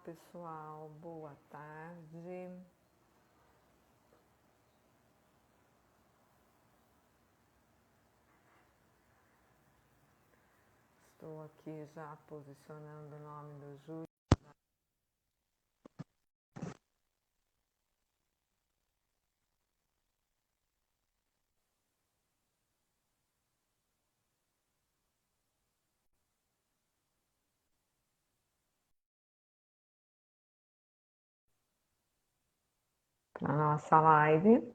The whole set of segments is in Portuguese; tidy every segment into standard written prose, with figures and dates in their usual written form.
pessoal, boa tarde. Estou aqui já posicionando o nome do Júlio. Para a nossa live.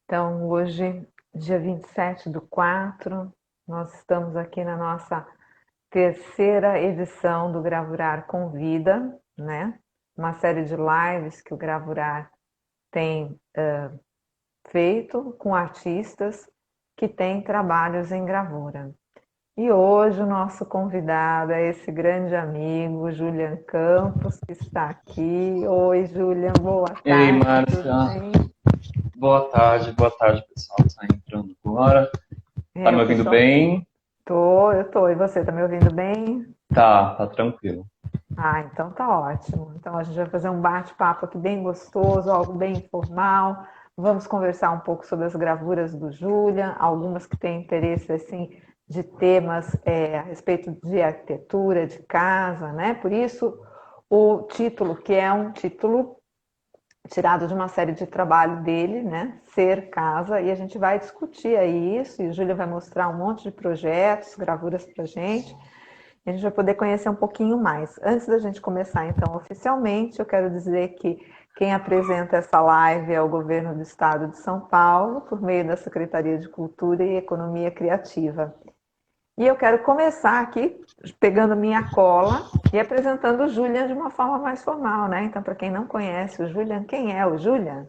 Então, hoje, dia 27/4, nós estamos aqui na nossa terceira edição do Gravurar Convida, né? Uma série de lives que o Gravurar tem feito com artistas que têm trabalhos em gravura. E hoje o nosso convidado é esse grande amigo, Julian Campos, que está aqui. Oi, Julian, boa tarde. Ei, Márcia. Boa tarde, pessoal. Está entrando agora. Tá me ouvindo bem? Eu tô. E você, tá me ouvindo bem? Tá tranquilo. Então tá ótimo. Então a gente vai fazer um bate-papo aqui bem gostoso, algo bem informal. Vamos conversar um pouco sobre as gravuras do Julian, algumas que têm interesse, assim, de temas a respeito de arquitetura, de casa, né? Por isso, o título, que é um título tirado de uma série de trabalho dele, né? Ser Casa, e a gente vai discutir aí isso, e o Júlio vai mostrar um monte de projetos, gravuras pra gente, e a gente vai poder conhecer um pouquinho mais. Antes da gente começar, então, oficialmente, eu quero dizer que quem apresenta essa live é o Governo do Estado de São Paulo, por meio da Secretaria de Cultura e Economia Criativa. E eu quero começar aqui pegando minha cola e apresentando o Julian de uma forma mais formal, né? Então, para quem não conhece o Julian, quem é o Julian?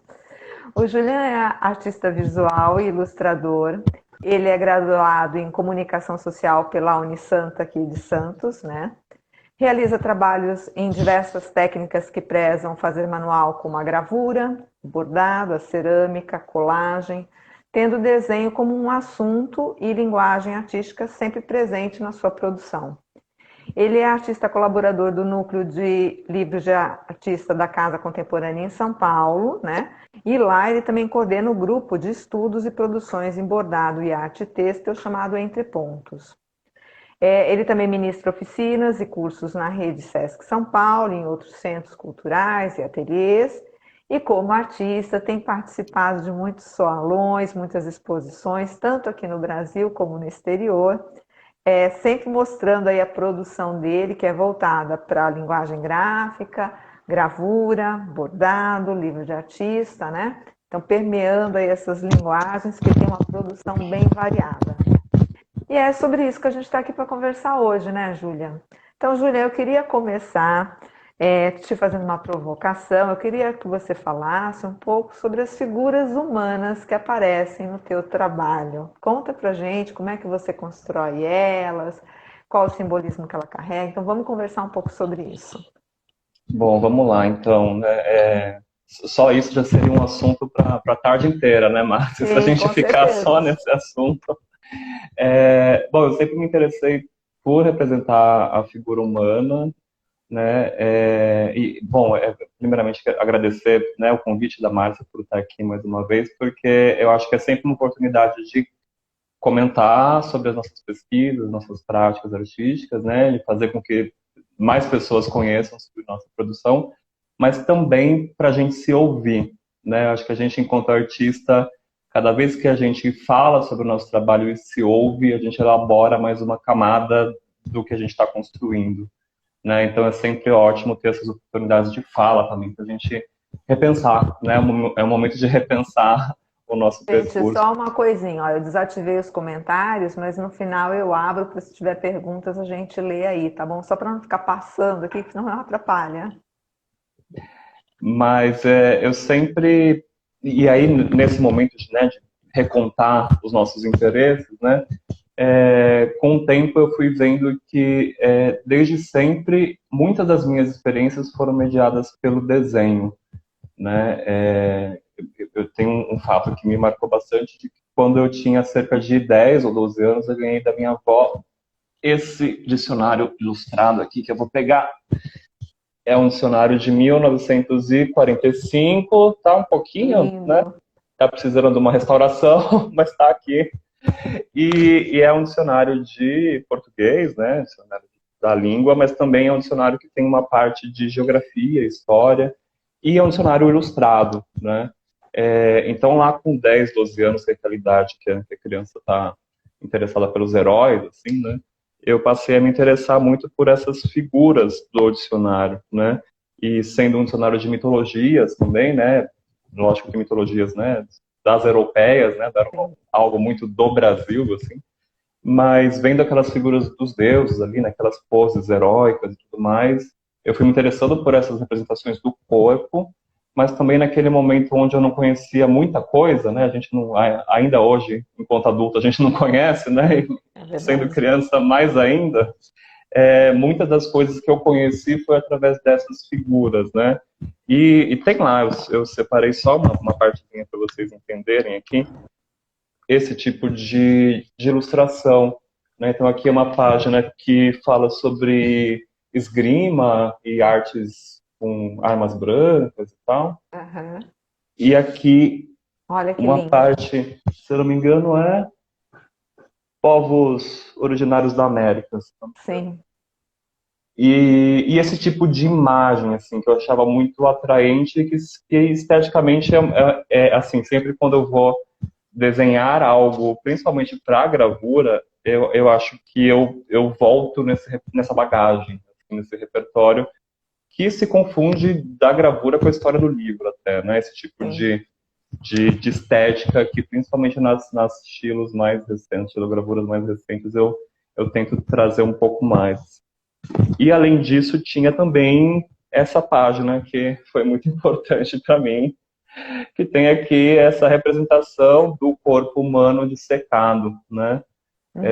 O Julian é artista visual e ilustrador. Ele é graduado em Comunicação Social pela Unisanta aqui de Santos, né? Realiza trabalhos em diversas técnicas que prezam fazer manual, como a gravura, o bordado, a cerâmica, a colagem, tendo o desenho como um assunto e linguagem artística sempre presente na sua produção. Ele é artista colaborador do Núcleo de Livros de Artista da Casa Contemporânea em São Paulo, né? E lá ele também coordena o grupo de estudos e produções em bordado e arte têxtil chamado Entre Pontos. Ele também ministra oficinas e cursos na rede Sesc São Paulo, em outros centros culturais e ateliês, e como artista tem participado de muitos salões, muitas exposições, tanto aqui no Brasil como no exterior, sempre mostrando aí a produção dele, que é voltada para a linguagem gráfica, gravura, bordado, livro de artista, né? Então, permeando aí essas linguagens que tem uma produção bem variada. E é sobre isso que a gente está aqui para conversar hoje, né, Júlia? Então, Júlia, eu queria começar te fazendo uma provocação. Eu queria que você falasse um pouco sobre as figuras humanas que aparecem no teu trabalho. Conta pra gente como é que você constrói elas, qual o simbolismo que ela carrega. Então, vamos conversar um pouco sobre isso. Bom, vamos lá, então. Né? Só isso já seria um assunto para a tarde inteira, né, Márcia? Se a gente ficar só nesse assunto. Bom, eu sempre me interessei por representar a figura humana, né? Primeiramente agradecer, né, o convite da Márcia por estar aqui mais uma vez, porque eu acho que é sempre uma oportunidade de comentar sobre as nossas pesquisas, nossas práticas artísticas, né, de fazer com que mais pessoas conheçam sobre nossa produção, mas também para a gente se ouvir, né? Acho que a gente, enquanto artista, cada vez que a gente fala sobre o nosso trabalho e se ouve, a gente elabora mais uma camada do que a gente está construindo, né? Então é sempre ótimo ter essas oportunidades de fala também, para a gente repensar, né? É um momento de repensar o nosso percurso. Só uma coisinha, ó, eu desativei os comentários, mas no final eu abro para se tiver perguntas a gente lê aí, tá bom? Só para não ficar passando aqui, que senão não atrapalha. Mas eu sempre, e aí nesse momento de recontar os nossos interesses, né? Com o tempo eu fui vendo que desde sempre muitas das minhas experiências foram mediadas pelo desenho, né? Eu tenho um fato que me marcou bastante, de que quando eu tinha cerca de 10 ou 12 anos eu ganhei da minha avó esse dicionário ilustrado aqui, que eu vou pegar é um dicionário de 1945, tá um pouquinho, né? Lindo. Tá precisando de uma restauração, mas tá aqui. E é um dicionário de português, né? Dicionário da língua, mas também é um dicionário que tem uma parte de geografia, história, e é um dicionário ilustrado, né? Então, lá com 10, 12 anos, que é aquela idade que a criança está interessada pelos heróis, assim, né? Eu passei a me interessar muito por essas figuras do dicionário, né? E sendo um dicionário de mitologias também, né? Lógico que mitologias, né? Das europeias, né? Algo muito do Brasil, assim. Mas vendo aquelas figuras dos deuses ali, naquelas poses heróicas e tudo mais, eu fui me interessando por essas representações do corpo, mas também naquele momento onde eu não conhecia muita coisa, né? A gente não, ainda hoje, enquanto adulto, a gente não conhece, né? É Sendo verdade. criança, mais ainda. Muitas das coisas que eu conheci foi através dessas figuras, né? E tem lá, eu separei só uma partezinha para vocês entenderem aqui, esse tipo de ilustração, né? Então aqui é uma página que fala sobre esgrima e artes com armas brancas e tal. Aham. E aqui Olha que uma lindo. parte, se eu não me engano, é povos originários da América. Se eu não me engano. Sim. E esse tipo de imagem, assim, que eu achava muito atraente, que esteticamente assim, sempre quando eu vou desenhar algo, principalmente para gravura, eu acho que eu volto nessa bagagem, assim, nesse repertório, que se confunde da gravura com a história do livro até, né? Esse tipo Sim. de estética que, principalmente nas estilos mais recentes, estilogravuras mais recentes, eu tento trazer um pouco mais. E, além disso, tinha também essa página que foi muito importante para mim, que tem aqui essa representação do corpo humano dissecado, né? Uhum.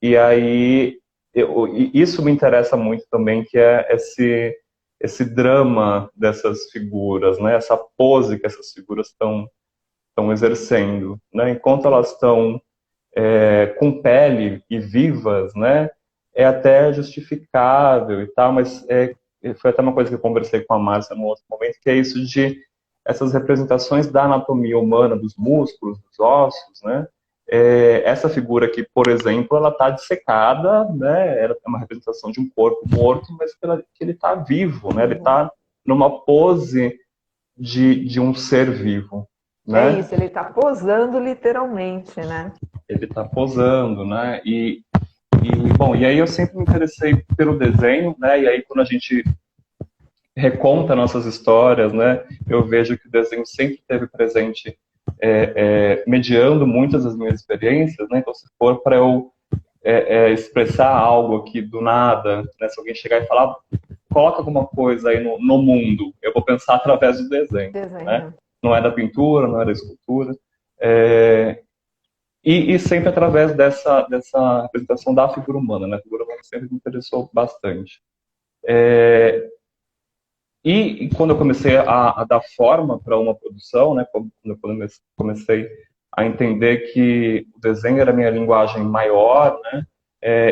E aí, e isso me interessa muito também, que é esse drama dessas figuras, né? Essa pose que essas figuras estão exercendo, né? Enquanto Sim. elas estão com pele e vivas, né? É até justificável e tal, mas foi até uma coisa que eu conversei com a Márcia num outro momento, que é isso de essas representações da anatomia humana, dos músculos, dos ossos, né? Essa figura aqui, por exemplo, ela está dissecada, né? Ela é uma representação de um corpo morto, mas que ele está vivo, né? Ele Vivo. está numa pose de um ser vivo, É né? isso, ele está posando literalmente, né? Ele está posando, né? Bom, e aí eu sempre me interessei pelo desenho, né? E aí quando a gente reconta nossas histórias, né? Eu vejo que o desenho sempre esteve presente, mediando muitas das minhas experiências, né? Então, se for para eu expressar algo aqui do nada, né? Se alguém chegar e falar, coloca alguma coisa aí no mundo, eu vou pensar através do desenho, né? Desenho. Não é da pintura, não é da escultura. E sempre através dessa representação da figura humana, né? A figura humana sempre me interessou bastante. E quando eu comecei a dar forma para uma produção, né, quando eu comecei a entender que o desenho era a minha linguagem maior, né,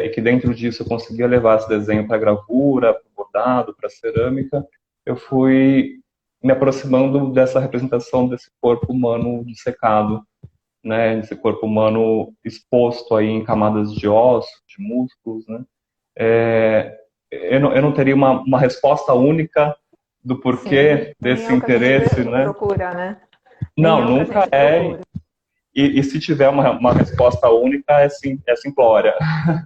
e que dentro disso eu conseguia levar esse desenho para gravura, para bordado, para cerâmica, eu fui me aproximando dessa representação desse corpo humano dissecado, né, esse corpo humano exposto aí em camadas de ossos, de músculos, né. Eu não teria uma resposta única do Sim. porquê Nem desse é o que a gente interesse, né? procura, né? Nem Não, é o que a nunca gente é. procura. E se tiver uma resposta única, é simplória,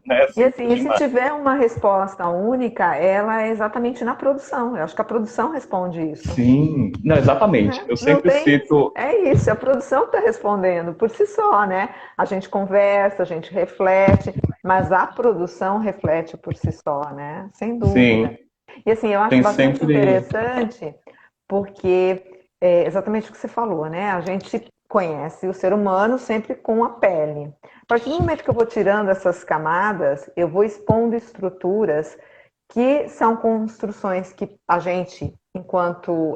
né? É E simples assim, e se demais. tiver uma resposta única, ela é exatamente na produção. Eu acho que a produção responde isso. Sim, não, exatamente. Né? Eu Não sempre tem. cito, É isso, a produção está respondendo por si só, né? A gente conversa, a gente reflete, mas a produção reflete por si só, né? Sem dúvida. sim, E assim, eu acho tem bastante sempre, interessante porque é exatamente o que você falou, né? A gente conhece o ser humano sempre com a pele. A partir do momento que eu vou tirando essas camadas, eu vou expondo estruturas que são construções que a gente, enquanto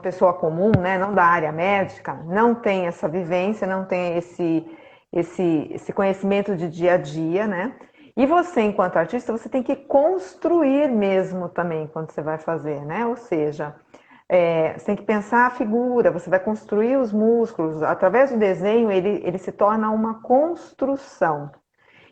pessoa comum, né, não da área médica, não tem essa vivência, não tem esse conhecimento de dia a dia, né? E você, enquanto artista, você tem que construir mesmo também quando você vai fazer, né? Ou seja, você tem que pensar a figura, você vai construir os músculos. Através do desenho, ele se torna uma construção.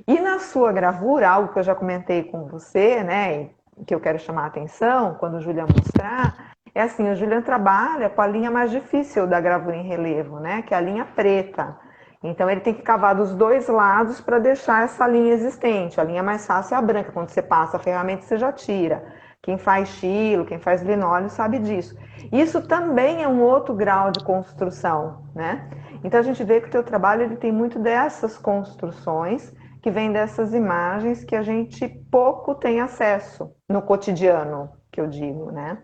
E na sua gravura, algo que eu já comentei com você, né, que eu quero chamar a atenção quando o Julian mostrar, é assim, o Julian trabalha com a linha mais difícil da gravura em relevo, né, que é a linha preta. Então ele tem que cavar dos dois lados para deixar essa linha existente. A linha mais fácil é a branca, quando você passa a ferramenta você já tira. Quem faz estilo, quem faz linóleo sabe disso. Isso também é um outro grau de construção, né? Então a gente vê que o teu trabalho ele tem muito dessas construções que vem dessas imagens que a gente pouco tem acesso no cotidiano, que eu digo, né?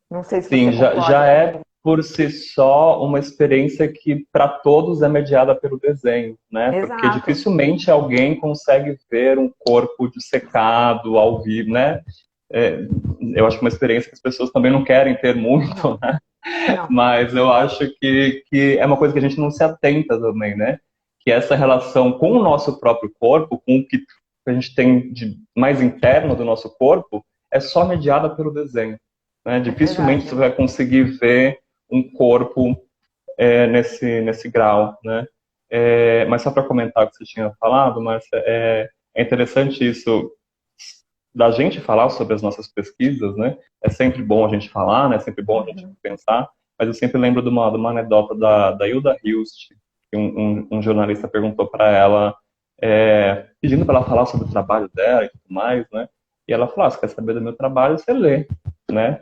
Não sei se você Sim, já concorda é comigo. por si só uma experiência que para todos é mediada pelo desenho, né? Porque Exato. dificilmente alguém consegue ver um corpo dissecado ao vivo, né? É, eu acho que uma experiência que as pessoas também não querem ter muito, Não, né? não. Mas eu acho que é uma coisa que a gente não se atenta também, né? Que essa relação com o nosso próprio corpo, com o que a gente tem de mais interno do nosso corpo, é só mediada pelo desenho, né? É Dificilmente você verdade. vai conseguir ver um corpo nesse grau, né? Mas só para comentar o que você tinha falado, mas é interessante isso da gente falar sobre as nossas pesquisas, né? É sempre bom a gente falar, né? É sempre bom a gente Uhum. pensar, mas eu sempre lembro de uma anedota da Hilda Hilst, que um jornalista perguntou para ela, pedindo para ela falar sobre o trabalho dela e tudo mais, né? E ela falou, se quer saber do meu trabalho, você lê, né?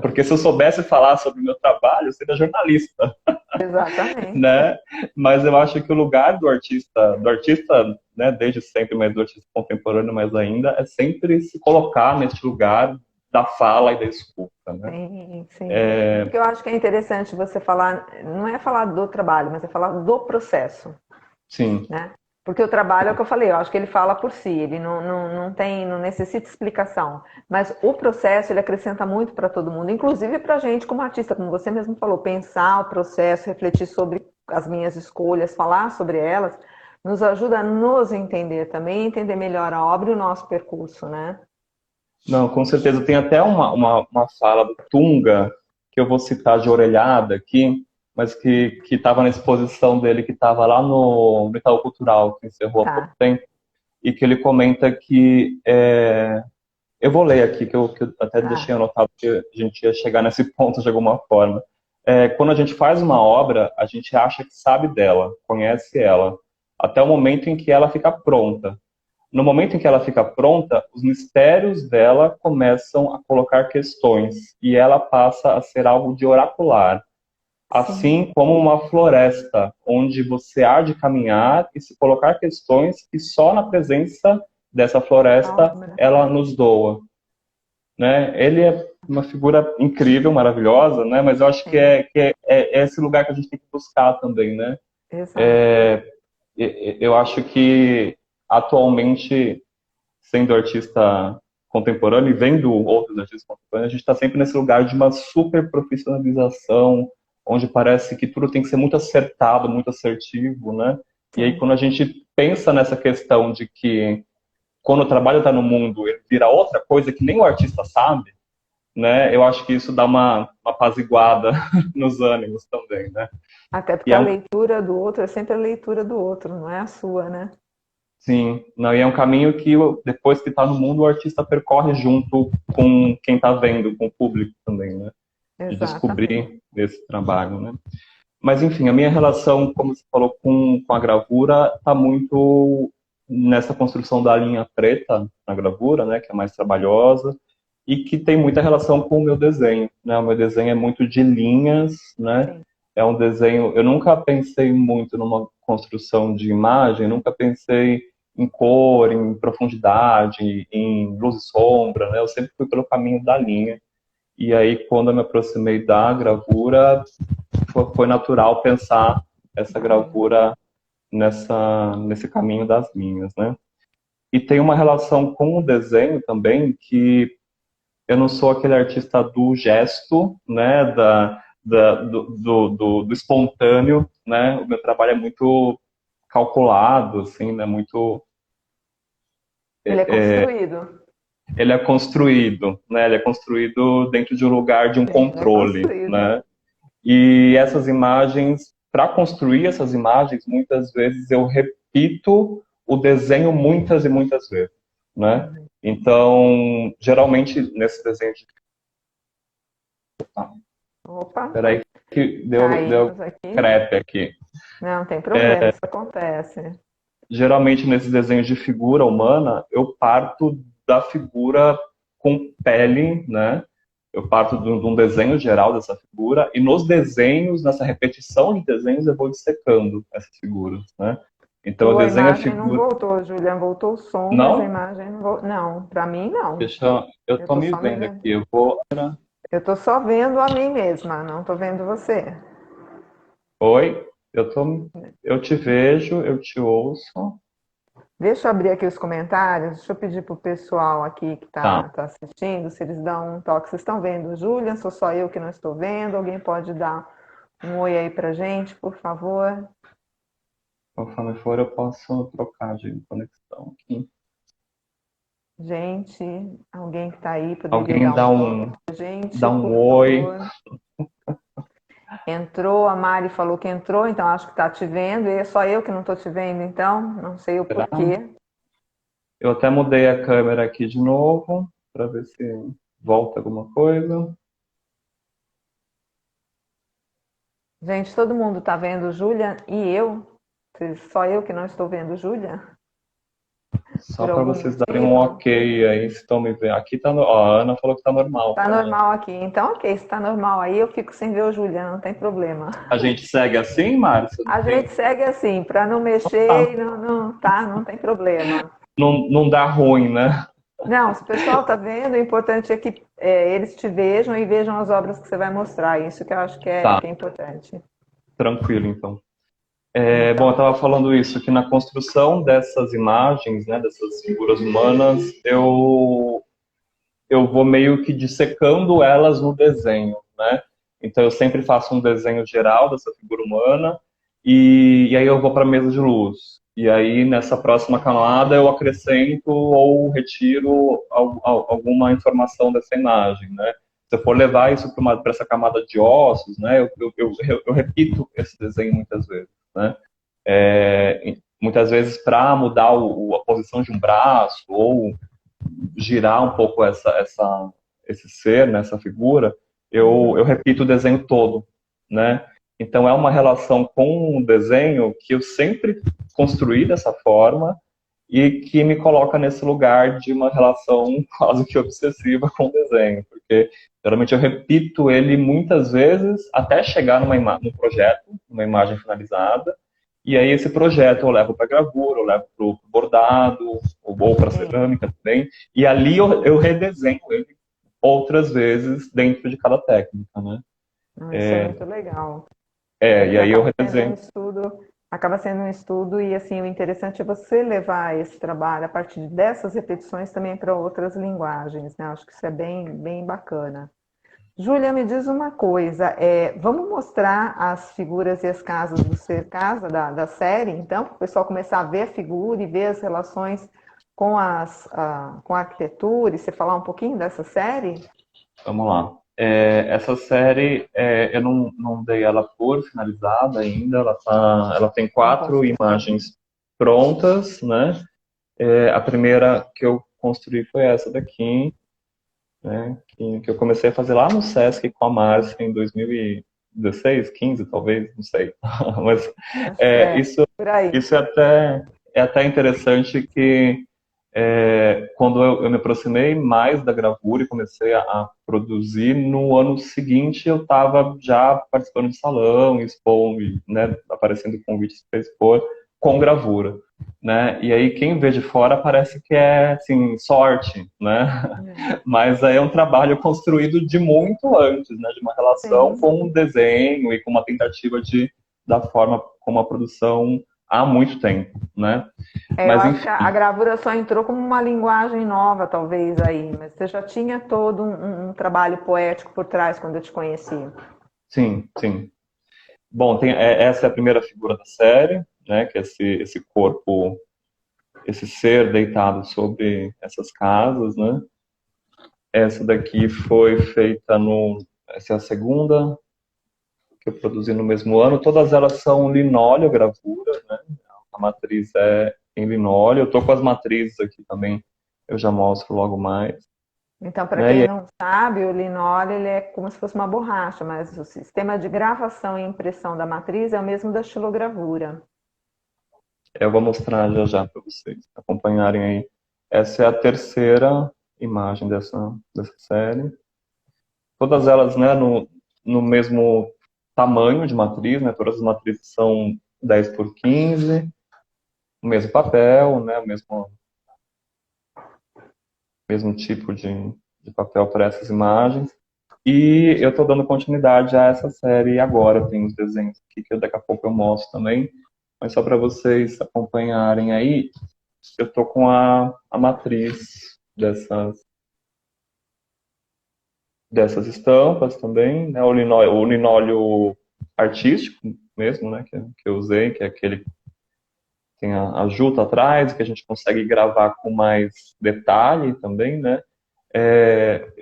Porque se eu soubesse falar sobre o meu trabalho, eu seria jornalista, Exatamente. né? Mas eu acho que o lugar do artista, né, desde sempre, mas do artista contemporâneo mais ainda, é sempre se colocar nesse lugar da fala e da escuta, né? Sim, sim. Porque eu acho que é interessante você falar, não é falar do trabalho, mas é falar do processo, Sim, né? Porque o trabalho é o que eu falei, eu acho que ele fala por si, ele não tem, não necessita explicação. Mas o processo, ele acrescenta muito para todo mundo, inclusive para a gente como artista, como você mesmo falou, pensar o processo, refletir sobre as minhas escolhas, falar sobre elas, nos ajuda a nos entender também, entender melhor a obra e o nosso percurso, né? não, com certeza. Tem até uma fala do Tunga, que eu vou citar de orelhada aqui, mas que estava na exposição dele, que estava lá no Itaú Cultural, que encerrou há pouco Tá, tempo, e que ele comenta que eu vou ler aqui, que eu até deixei tá. anotado que a gente ia chegar nesse ponto de alguma forma. Quando a gente faz uma obra, a gente acha que sabe dela, conhece ela, até o momento em que ela fica pronta. No momento em que ela fica pronta, os mistérios dela começam a colocar questões e ela passa a ser algo de oracular, Sim. assim como uma floresta, onde você há de caminhar e se colocar questões que só na presença dessa floresta Obra. ela nos doa, né? Ele é uma figura incrível, maravilhosa, né? Mas eu acho que Sim, é esse lugar que a gente tem que buscar também, né? exato. Eu acho que atualmente, sendo artista contemporâneo e vendo outros artistas contemporâneos, a gente está sempre nesse lugar de uma super profissionalização, onde parece que tudo tem que ser muito acertado, muito assertivo, né? E aí, Sim. quando a gente pensa nessa questão de que quando o trabalho está no mundo, ele vira outra coisa que nem o artista sabe, né? Eu acho que isso dá uma apaziguada nos ânimos também, né? Até E porque é a um, leitura do outro é sempre a leitura do outro, não é a sua, né? sim, não, e é um caminho que depois que está no mundo, o artista percorre junto com quem está vendo, com o público também, né? De Exatamente. descobrir esse trabalho, né? Mas enfim, a minha relação, como você falou, com a gravura está muito nessa construção da linha preta na gravura, né? Que é mais trabalhosa e que tem muita relação com o meu desenho, né? O meu desenho é muito de linhas, né? Sim. É um desenho. Eu nunca pensei muito numa construção de imagem, nunca pensei em cor, em profundidade, em luz e sombra, né? Eu sempre fui pelo caminho da linha. E aí, quando eu me aproximei da gravura, foi natural pensar essa Daí. gravura nesse caminho das linhas, né? E tem uma relação com o desenho também que eu não sou aquele artista do gesto, né, do espontâneo, né, o meu trabalho é muito calculado, assim, né, muito Ele é construído. Ele é construído, né? Ele é construído dentro de um lugar de um Sim, ele é controle, construído. né? E essas imagens, para construir essas imagens, muitas vezes eu repito o desenho muitas e muitas vezes, né? Uhum. Então, geralmente nesse desenho de... Opa, Peraí que deu caímos aqui. crepe aqui. Não, tem problema, isso acontece. Geralmente nesses desenhos de figura humana, eu parto da figura com pele, né? Eu parto de um desenho geral dessa figura e nos desenhos, nessa repetição de desenhos, eu vou dissecando essas figuras, né? Então eu Tua desenho a imagem não figura... voltou, Juliana, voltou o som, mas a Não? imagem não voltou. Não, para mim não. Eu Eu tô tô me só me vendo vendo. aqui, eu vou... Eu tô só vendo a mim mesma, não tô vendo você. Oi? Eu te vejo, eu te ouço. Deixa eu abrir aqui os comentários, deixa eu pedir pro pessoal aqui que Tá, tá assistindo, se eles dão um toque. Vocês estão vendo, Julian? Sou só eu que não estou vendo? Alguém pode dar um oi aí pra gente, por favor? conforme for eu posso trocar de conexão aqui. Gente, alguém que tá aí poderia Alguém dar um toque pra gente, dá um por oi. favor? Entrou, a Mari falou que entrou, então acho que tá te vendo, e é só eu que não tô te vendo, então, não sei o Será? porquê. Eu até mudei a câmera aqui de novo, para ver se volta alguma coisa. Gente, todo mundo tá vendo Julian e eu? Só eu que não estou vendo Julian? Só Por para algum vocês darem um motivo? ok aí, se estão me vendo. Aqui tá, ó, a Ana falou que tá normal Tá para ela. normal aqui. Então, ok, se tá normal aí, eu fico sem ver o Julian, não tem problema. A gente segue assim, Márcia? A gente segue assim, para não Tá. mexer e não tem problema. Não dá ruim, né? Não, se o pessoal tá vendo, o importante é que eles te vejam e vejam as obras que você vai mostrar. Isso que eu acho Tá, que é importante. tranquilo então. Bom, eu Então, estava falando isso, que na construção dessas imagens, né, dessas figuras humanas, eu vou meio que dissecando elas no desenho, né? Então eu sempre faço um desenho geral dessa figura humana e aí eu vou para a mesa de luz. E aí nessa próxima camada eu acrescento ou retiro alguma informação dessa imagem, né? Se eu for levar isso para essa camada de ossos, né? Eu repito esse desenho muitas vezes, né? Muitas vezes para mudar a posição de um braço ou girar um pouco esse ser, né, essa figura, eu repito o desenho todo, né? Então é uma relação com o desenho que eu sempre construí dessa forma e que me coloca nesse lugar de uma relação quase que obsessiva com o desenho, porque geralmente eu repito ele muitas vezes até chegar num projeto, numa imagem finalizada, e aí esse projeto eu levo para gravura, eu levo para o bordado, ou para sim. cerâmica também, e ali eu redesenho ele outras vezes dentro de cada técnica, né? Não, isso é muito legal. E Porque aí eu redesenho. acaba sendo um estudo e assim, o interessante é você levar esse trabalho a partir dessas repetições também para outras linguagens, né? Acho que isso é bem bacana. Júlia, me diz uma coisa, vamos mostrar as figuras e as casas do Ser Casa da série, então, para o pessoal começar a ver a figura e ver as relações com a arquitetura e você falar um pouquinho dessa série? Vamos lá. Essa série, eu não dei ela por finalizada ainda, ela tem Não posso 4 imagens prontas, né? A primeira que eu construí foi essa daqui, né? Que eu comecei a fazer lá no Sesc com a Márcia em 2016, 15 talvez, não sei. Mas acho que é, isso, por aí. isso é até interessante que quando eu me aproximei mais da gravura e comecei a produzir, no ano seguinte eu estava já participando de salão, expondo, né, aparecendo convites para expor com gravura, né? E aí quem vê de fora parece que é assim sorte, né? Mas é um trabalho construído de muito antes, né? De uma relação Sim. com o desenho e com uma tentativa da forma como a produção há muito tempo, né? Eu Mas acho que a enfim, gravura só entrou como uma linguagem nova, talvez, aí, mas você já tinha todo um trabalho poético por trás quando eu te conheci. sim, sim. Bom, essa é a primeira figura da série, né? Que é esse corpo esse ser deitado sobre essas casas, né? Essa daqui foi feita essa é a segunda que eu produzi no mesmo ano. Todas elas são linóleo gravura, né? A matriz é em linóleo. Eu tô com as matrizes aqui também, eu já mostro logo mais. Então, para Né? quem não sabe, o linóleo ele é como se fosse uma borracha, mas o sistema de gravação e impressão da matriz é o mesmo da xilogravura. Eu vou mostrar já já para vocês acompanharem aí. Essa é a terceira imagem dessa série. Todas elas, né, no mesmo tamanho de matriz, né? Todas as matrizes são 10 por 15, o mesmo papel, né? O mesmo tipo de papel para essas imagens. E eu estou dando continuidade a essa série agora. Tem os desenhos aqui que daqui a pouco eu mostro também. Mas só para vocês acompanharem aí, eu estou com a matriz dessas estampas também, né? O linóleo artístico mesmo, né? Que eu usei, que é aquele que tem a juta atrás, que a gente consegue gravar com mais detalhe também, né?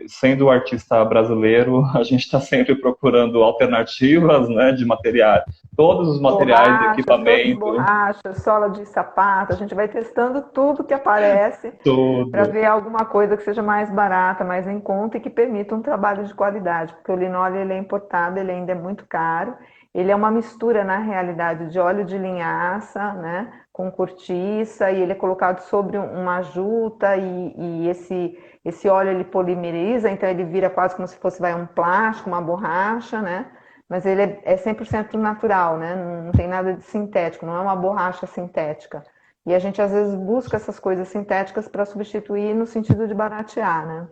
Sendo artista brasileiro, a gente está sempre procurando alternativas, né, de materiais. Todos os materiais de Borrachas, doces equipamento, borrachas, sola de sapato, a gente vai testando tudo que aparece para tudo. ver alguma coisa que seja mais barata, mais em conta e que permita um trabalho de qualidade, porque o linóleo ele é importado, ele ainda é muito caro, ele é uma mistura na realidade de óleo de linhaça, né, com cortiça e ele é colocado sobre uma juta e esse óleo ele polimeriza, então ele vira quase como se fosse um plástico, uma borracha, né? Mas ele é 100% natural, né? Não tem nada de sintético, não é uma borracha sintética. E a gente às vezes busca essas coisas sintéticas para substituir no sentido de baratear, né?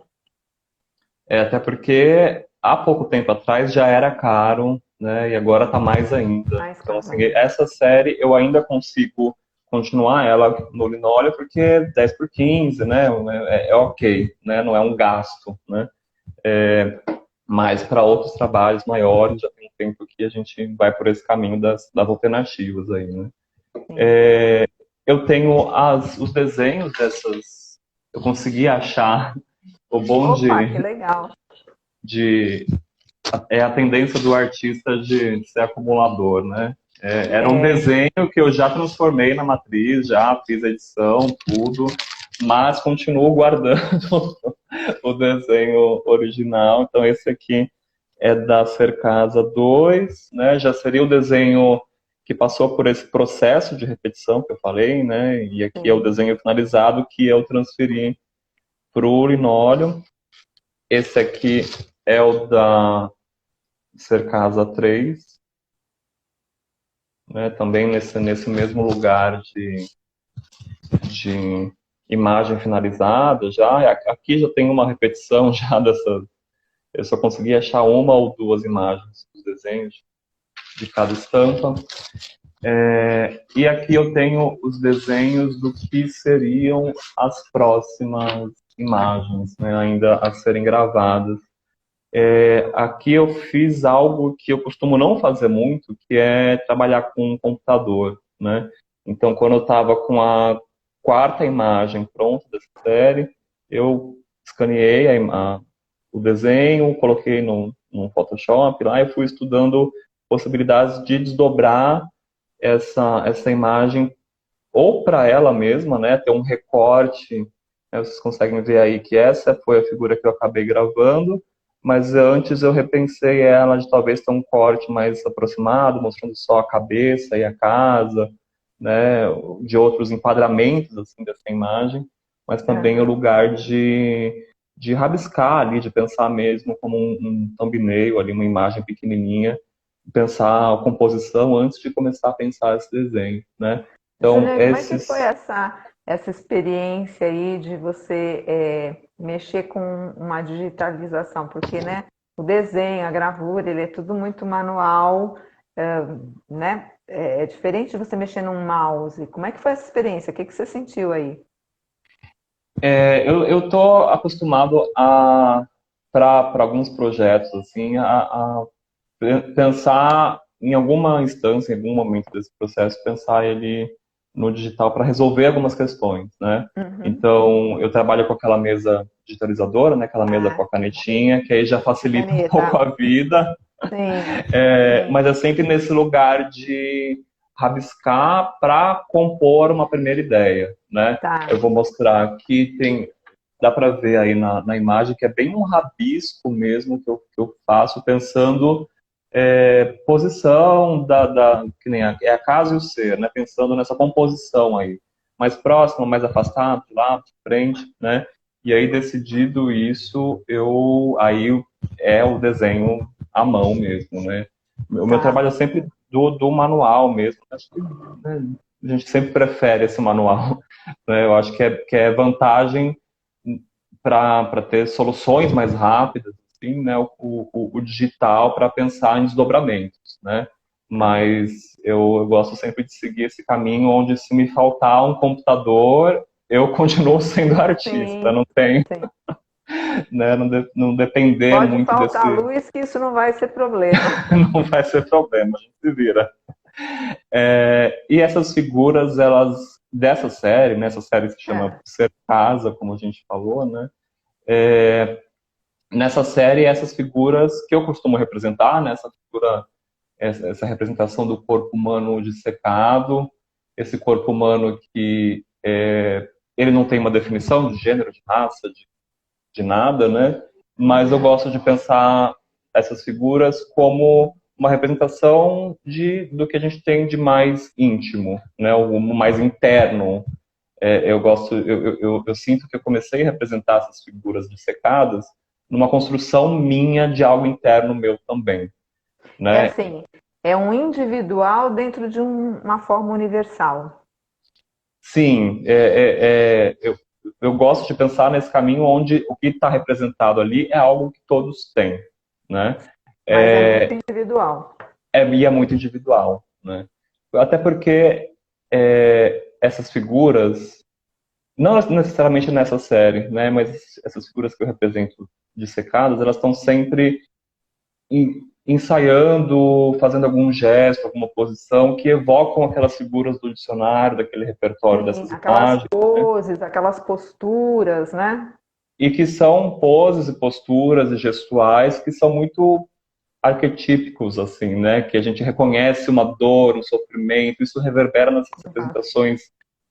Até porque há pouco tempo atrás já era caro, né? E agora está mais ainda. Mais Então, caro assim, ainda. essa série eu ainda consigo continuar ela no linóleo porque 10 por 15, né? É ok, né? Não é um gasto, né? Mas para outros trabalhos maiores já tem um tempo que a gente vai por esse caminho das alternativas aí, né? Sim. Eu tenho os desenhos dessas. Eu consegui achar o bom Opa, que legal. de a tendência do artista de ser acumulador, né? Era um É, desenho que eu já transformei na matriz, já fiz a edição, tudo, mas continuo guardando o desenho original. Então esse aqui é da Cercasa 2, né? Já seria o desenho que passou por esse processo de repetição que eu falei, né? E aqui é o sim. desenho finalizado que eu transferi para o linóleo. Esse aqui é o da Cercasa 3, né? Também nesse mesmo lugar de imagem finalizada já. Aqui já tem uma repetição já dessa. Eu só consegui achar uma ou duas imagens dos desenhos de cada estampa. E aqui eu tenho os desenhos do que seriam as próximas imagens, né, ainda a serem gravadas. Aqui eu fiz algo que eu costumo não fazer muito, que é trabalhar com um computador, né? Então, quando eu estava com a quarta imagem pronta dessa série, eu escaneei o desenho, coloquei no Photoshop lá e fui estudando possibilidades de desdobrar essa imagem ou para ela mesma, né, ter um recorte, né, vocês conseguem ver aí que essa foi a figura que eu acabei gravando, mas antes eu repensei ela de talvez ter um corte mais aproximado, mostrando só a cabeça e a casa, né, de outros enquadramentos assim dessa imagem, mas também o Aham. lugar de rabiscar ali, de pensar mesmo como um thumbnail ali, uma imagem pequenininha, pensar a composição antes de começar a pensar esse desenho, né? Então, Juliane, como é que foi esses. essa experiência aí de você mexer com uma digitalização? Porque, né, o desenho, a gravura, ele é tudo muito manual, né? É diferente de você mexer num mouse. Como é que foi essa experiência? O que que você sentiu aí? Eu tô acostumado para alguns projetos, assim, a pensar em alguma instância, em algum momento desse processo, pensar ele no digital para resolver algumas questões, né? Uhum. Então, eu trabalho com aquela mesa digitalizadora, né? Aquela mesa com Ah, a canetinha, que aí já facilita um pouco caneta. a vida, Sim, mas sim. é sempre nesse lugar de rabiscar para compor uma primeira ideia, né? Eu Tá. vou mostrar que dá para ver aí na imagem que é bem um rabisco mesmo que eu faço pensando posição que nem é a casa e o ser, né? Pensando nessa composição aí, mais próximo, mais afastado, de lá, de frente, né? E aí decidido isso, aí é o desenho à mão mesmo, né? O meu Tá. trabalho é sempre do manual mesmo. Acho que, né, a gente sempre prefere esse manual, né? Eu acho que é vantagem para ter soluções mais rápidas, assim, né? O digital para pensar em desdobramentos, né? Mas eu gosto sempre de seguir esse caminho onde se me faltar um computador, eu continuo sendo artista, Sim, não tem, sim. né? Não depender Pode muito faltar desse, luz que isso não vai ser problema. não vai ser problema, a gente se vira. E essas figuras, elas dessa série, nessa série que se chama É. Ser Casa, como a gente falou, né? Nessa série, essas figuras que eu costumo representar, né? Essa representação do corpo humano dissecado, esse corpo humano que ele não tem uma definição de gênero, de raça, de nada, né? Mas eu Uhum. gosto de pensar essas figuras como uma representação do que a gente tem de mais íntimo, né? O mais interno. Eu sinto que eu comecei a representar essas figuras dissecadas numa construção minha de algo interno meu também, É né? assim, é um individual dentro de uma forma universal. Sim, eu gosto de pensar nesse caminho onde o que está representado ali é algo que todos têm, né? Mas é muito individual. E é muito individual, né? Até porque essas figuras, não necessariamente nessa série, né? Mas essas figuras que eu represento dissecadas, elas estão sempre ensaiando, fazendo algum gesto, alguma posição que evocam aquelas figuras do dicionário, daquele repertório Sim, dessas aquelas imagens, poses, aquelas posturas, né? e que são poses e posturas e gestuais que são muito arquetípicos, assim, né? Que a gente reconhece uma dor, um sofrimento, isso reverbera nas Exato. representações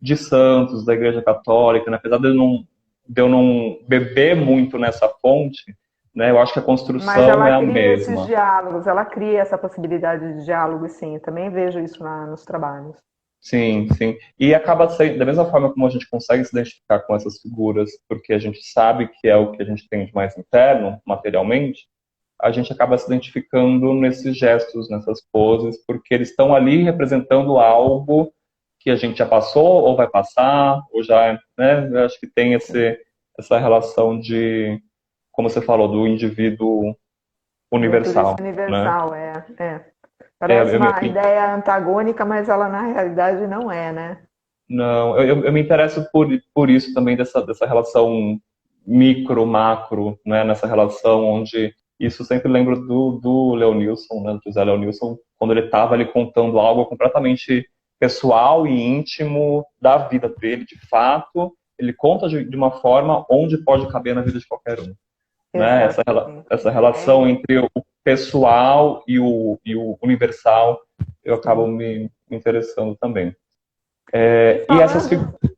de santos, da Igreja Católica, né? Apesar de eu não beber muito nessa fonte, né? Eu acho que a Mas construção ela é a cria esses mesma. diálogos, ela cria essa possibilidade de diálogo, sim. Eu também vejo isso nos trabalhos. Sim, sim. E acaba sendo, da mesma forma como a gente consegue se identificar com essas figuras, porque a gente sabe que é o que a gente tem de mais interno, materialmente, a gente acaba se identificando nesses gestos, nessas poses, porque eles estão ali representando algo que a gente já passou, ou vai passar, ou já, né? Eu acho que tem essa relação de, como você falou, do indivíduo Dentro desse universal, né? universal, é. É, Parece uma ideia antagônica, mas ela na realidade não é, né? não, eu me interesso por isso também, dessa relação micro-macro, né? Nessa relação onde isso sempre lembro do Leonilson, né? Do José Leonilson, quando ele estava ali contando algo completamente pessoal e íntimo da vida dele, de fato, ele conta de uma forma onde pode caber na vida de qualquer um, né? Exatamente. Essa É relação isso, entre o pessoal e o universal, eu acabo sim. me interessando também. E E essas falando. figuras.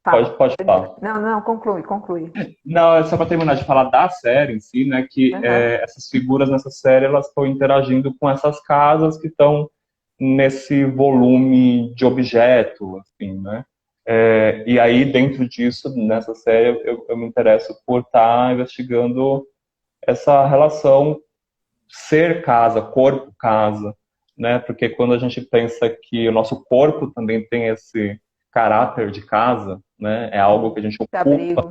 Fala. Pode falar. Não, não, conclui, conclui. Não, é só para terminar de falar da série em si, né? Que Aham. essas figuras nessa série elas estão interagindo com essas casas que estão nesse volume de objeto, assim, né? E aí, dentro disso, nessa série, eu me interesso por estar investigando essa relação ser-casa, corpo-casa, né? Porque quando a gente pensa que o nosso corpo também tem esse caráter de casa, né? É algo que a gente De ocupa abrigo.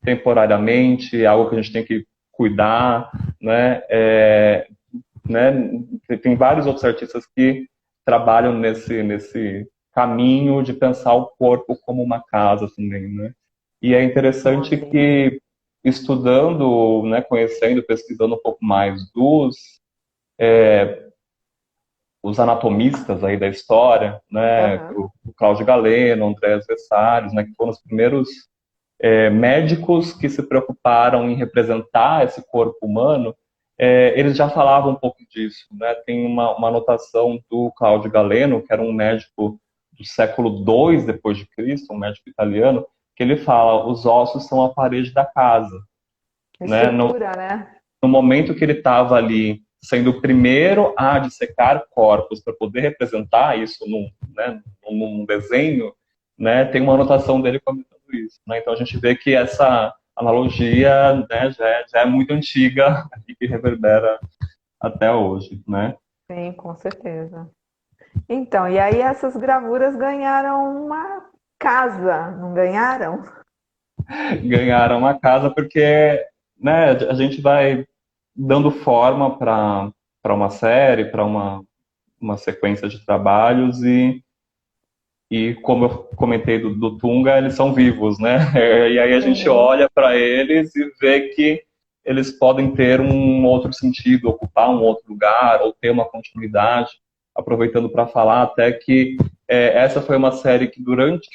temporariamente, é algo que a gente tem que cuidar, né? Né? Tem vários outros artistas que trabalham nesse caminho de pensar o corpo como uma casa também, né? E é interessante Olha. que estudando, né, conhecendo, pesquisando um pouco mais os anatomistas aí da história, né, Aham. o Cláudio Galeno, Andrés Vesalius, né, que foram os primeiros médicos que se preocuparam em representar esse corpo humano, eles já falavam um pouco disso, né? Tem uma anotação do Cláudio Galeno, que era um médico do século II depois de Cristo, um médico italiano, que ele fala: os ossos são a parede da casa, né? Estrutura, né? No momento que ele estava ali sendo o primeiro a dissecar corpos para poder representar isso né, num desenho, né, tem uma anotação dele comentando isso. Né? Então a gente vê que essa analogia, né, já é muito antiga e que reverbera até hoje. Né? Sim, com certeza. Então, e aí essas gravuras ganharam uma casa, não ganharam? Ganharam uma casa porque, né, a gente vai dando forma para uma série, para uma sequência de trabalhos e como eu comentei do Tunga, eles são vivos, né? E aí a gente Sim. olha para eles e vê que eles podem ter um outro sentido, ocupar um outro lugar ou ter uma continuidade. Aproveitando para falar até que essa foi uma série que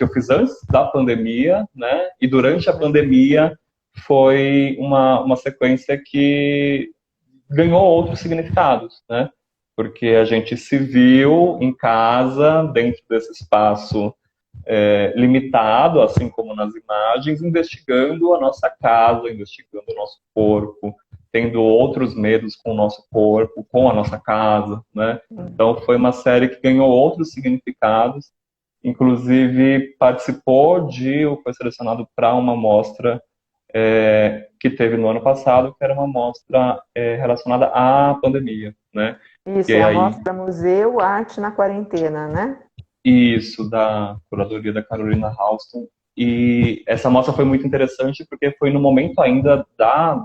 eu fiz antes da pandemia, né? E durante a pandemia foi uma sequência que ganhou outros significados, né? Porque a gente se viu em casa, dentro desse espaço limitado, assim como nas imagens, investigando a nossa casa, investigando o nosso corpo, tendo outros medos com o nosso corpo, com a nossa casa, né? Então foi uma série que ganhou outros significados, inclusive foi selecionado para uma mostra que teve no ano passado, que era uma mostra relacionada à pandemia, né? Isso, é E a aí, Mostra Museu Arte na Quarentena, né? isso, da curadoria da Carolina Halston. E essa mostra foi muito interessante porque foi no momento ainda da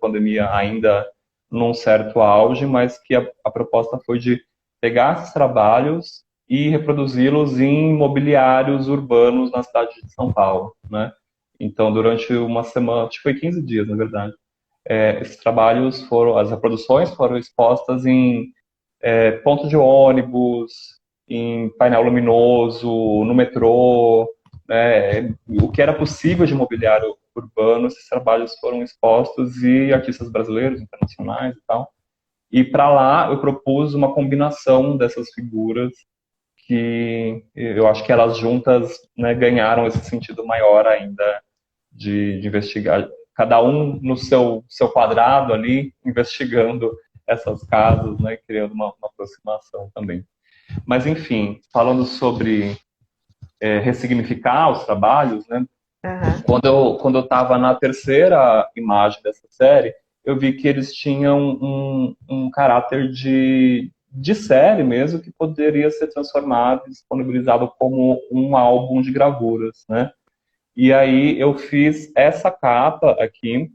pandemia, ainda num certo auge, mas que a proposta foi de pegar esses trabalhos e reproduzi-los em mobiliários urbanos na cidade de São Paulo, né? Então, durante uma semana, acho que foi 15 dias, na verdade, esses trabalhos as reproduções foram expostas em ponto de ônibus, em painel luminoso, no metrô, né, o que era possível de mobiliário urbano, esses trabalhos foram expostos e artistas brasileiros, internacionais e tal. E para lá eu propus uma combinação dessas figuras que eu acho que elas juntas, né, ganharam esse sentido maior ainda de investigar, cada um no seu quadrado ali, investigando essas casas, né, criando uma aproximação também. Mas, enfim, falando sobre ressignificar os trabalhos, né, Aham. quando eu estava na terceira imagem dessa série, eu vi que eles tinham um caráter de série mesmo, que poderia ser transformado e disponibilizado como um álbum de gravuras, né? E aí eu fiz essa capa aqui,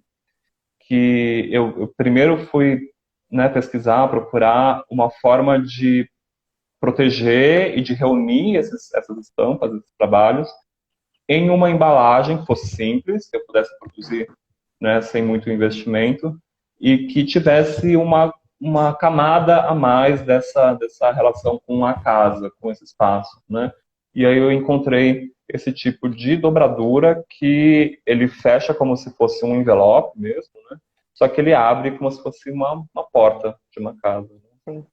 que eu primeiro fui, né, pesquisar, procurar uma forma de proteger e de reunir essas estampas, esses trabalhos, em uma embalagem que fosse simples, que eu pudesse produzir, né, sem muito investimento, e que tivesse uma camada a mais dessa relação com a casa, com esse espaço, né? E aí eu encontrei esse tipo de dobradura que ele fecha como se fosse um envelope mesmo, né? Só que ele abre como se fosse uma porta de uma casa. Né? Sim.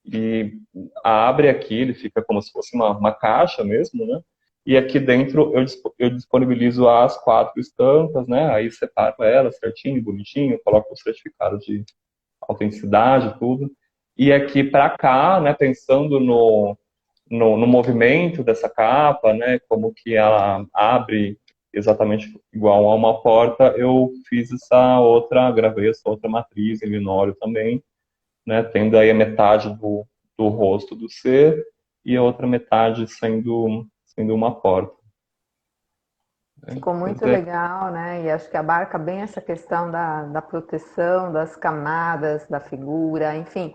E abre aqui, ele fica como se fosse uma caixa mesmo, né? E aqui dentro eu disponibilizo as 4 estampas, né? Aí separo elas certinho, bonitinho, coloco o certificado de autenticidade, tudo. E aqui para cá, né, pensando no movimento dessa capa, né, como que ela abre exatamente igual a uma porta, eu fiz gravei essa outra matriz em linóleo também, né, tendo aí a metade do rosto do ser e a outra metade sendo uma porta. Né? Ficou muito legal, né? E acho que abarca bem essa questão da proteção, das camadas, da figura, enfim.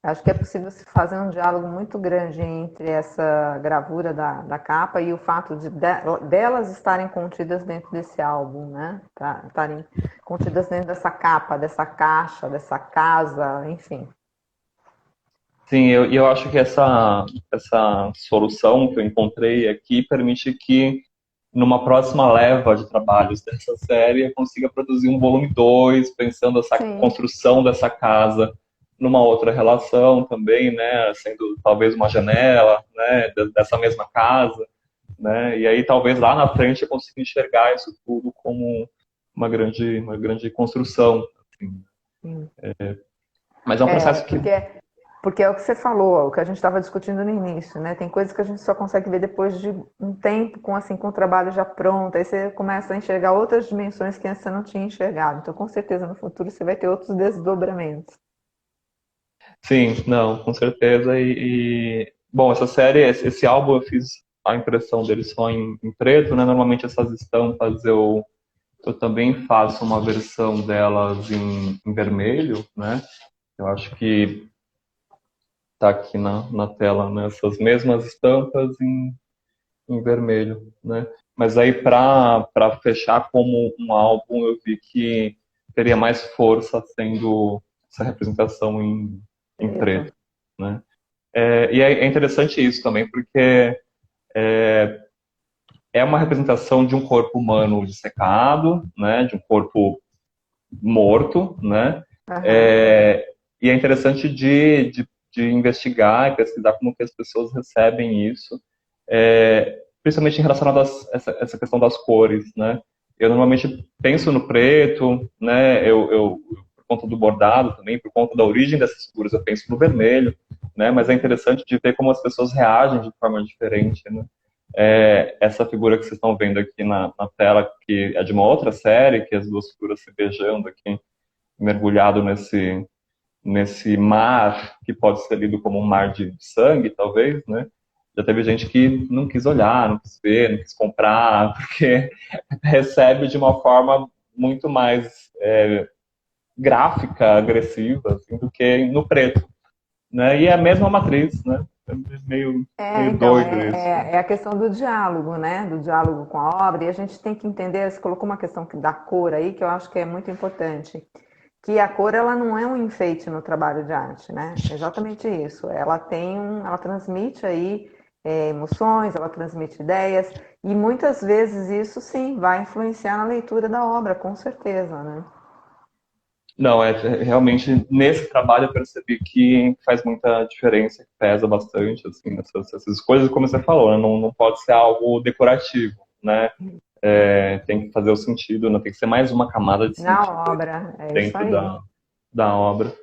Acho que é possível se fazer um diálogo muito grande entre essa gravura da capa e o fato delas estarem contidas dentro desse álbum, né? Estarem contidas dentro dessa capa, dessa caixa, dessa casa, enfim. Sim, eu acho que essa solução que eu encontrei aqui permite que, numa próxima leva de trabalhos dessa série, eu consiga produzir um volume 2 pensando essa Sim. construção dessa casa numa outra relação também, né, sendo talvez uma janela, né, dessa mesma casa, né, e aí talvez lá na frente eu consiga enxergar isso tudo como uma grande construção, assim. Sim. Mas é um É, processo que, porque é o que você falou, o que a gente estava discutindo no início, né? Tem coisas que a gente só consegue ver depois de um tempo, com o trabalho já pronto, aí você começa a enxergar outras dimensões que antes você não tinha enxergado. Então, com certeza, no futuro você vai ter outros desdobramentos. sim, não, com certeza. Bom, essa série, esse álbum eu fiz a impressão dele só em preto, né? Normalmente essas estampas eu também faço uma versão delas em vermelho, né? Eu acho que tá aqui na tela, né? Essas mesmas estampas em vermelho, né? Mas aí para fechar como um álbum, eu vi que teria mais força sendo essa representação em Preto. preto, né? E é interessante isso também, porque é uma representação de um corpo humano dissecado, né, de um corpo morto, né, Aham. é, e é interessante de investigar e pesquisar como que as pessoas recebem isso, principalmente em relação a essa questão das cores, né. Eu normalmente penso no preto, né, por conta do bordado também, por conta da origem dessas figuras, eu penso no vermelho, né, mas é interessante de ver como as pessoas reagem de forma diferente, né. Essa figura que vocês estão vendo aqui na tela, que é de uma outra série, que as duas figuras se beijando aqui, mergulhado nesse mar, que pode ser lido como um mar de sangue, talvez, né? Já teve gente que não quis olhar, não quis ver, não quis comprar, porque recebe de uma forma muito mais gráfica, agressiva, assim, do que no preto, né? E é a mesma matriz, né? É meio Então, doido isso. é a questão do diálogo, né? Do diálogo com a obra, e a gente tem que entender, você colocou uma questão da cor aí, que eu acho que é muito importante, que a cor, ela não é um enfeite no trabalho de arte, né? É exatamente isso. Ela transmite aí emoções, ela transmite ideias, e muitas vezes isso sim vai influenciar na leitura da obra, com certeza, né? Não, realmente nesse trabalho eu percebi que faz muita diferença, que pesa bastante, assim, essas coisas, como você falou, né? Não pode ser algo decorativo, né? Tem que fazer o sentido, né? Tem que ser mais uma camada de Na sentido obra, é isso dentro aí. da obra.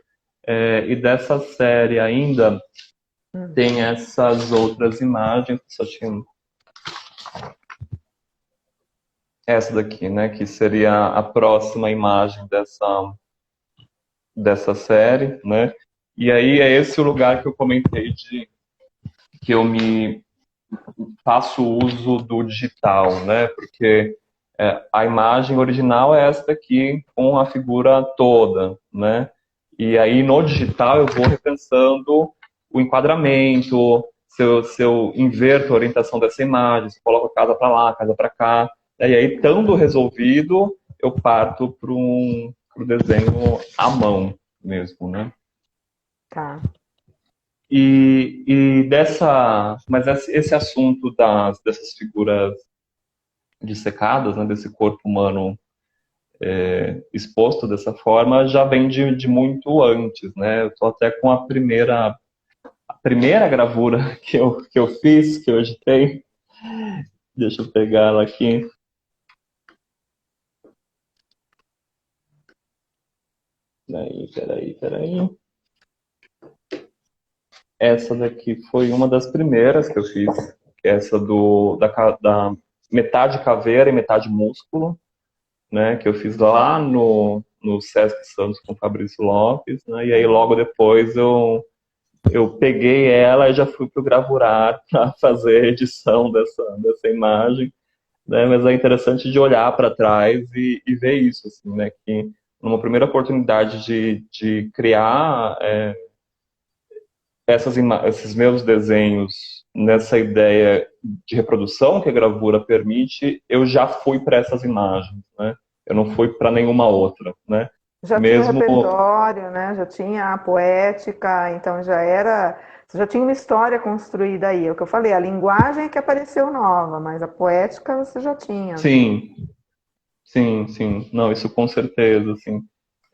E dessa série ainda Hum. tem essas outras imagens, só tinha essa daqui, né? Que seria a próxima imagem dessa série, né? E aí é esse o lugar que eu comentei de que eu me faço uso do digital, né? Porque a imagem original é essa daqui com a figura toda, né? E aí no digital eu vou repensando o enquadramento, se eu inverto a orientação dessa imagem, se eu coloco a casa para lá, a casa para cá, né? E aí, estando resolvido, eu parto para pro desenho à mão mesmo, né? Tá. Mas esse assunto dessas figuras dissecadas, né, desse corpo humano exposto dessa forma, já vem de muito antes, né? Eu estou até com a primeira gravura que eu fiz, que hoje tem. Deixa eu pegar ela aqui. Peraí. Essa daqui foi uma das primeiras que eu fiz, que é essa da metade caveira e metade músculo, né, que eu fiz lá no Sesc Santos com o Fabrício Lopes, né, e aí logo depois eu peguei ela e já fui para o Gravurar para fazer a edição dessa imagem, né, mas é interessante de olhar para trás e ver isso, assim, né, que numa primeira oportunidade de criar esses meus desenhos nessa ideia de reprodução que a gravura permite, eu já fui para essas imagens, né? Eu não fui para nenhuma outra, né? Já tinha o mesmo. repertório, né? Já tinha a poética, então já era. Você já tinha uma história construída aí. É o que eu falei, a linguagem é que apareceu nova, mas a poética você já tinha. Sim, sim, sim. Não, isso com certeza, assim.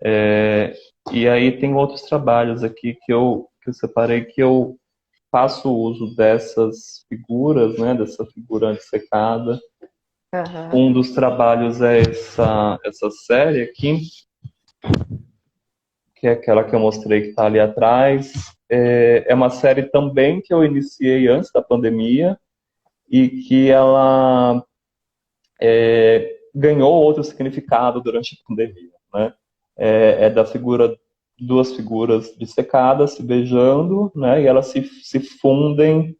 É, e aí tem outros trabalhos aqui que eu separei que eu faço uso dessas figuras, né, dessa figura dissecada. Aham. Um dos trabalhos é essa série aqui, que é aquela que eu mostrei que está ali atrás. É uma série também que eu iniciei antes da pandemia e que ela ganhou outro significado durante a pandemia, né? É da figura, duas figuras dissecadas se beijando, né? E elas se fundem,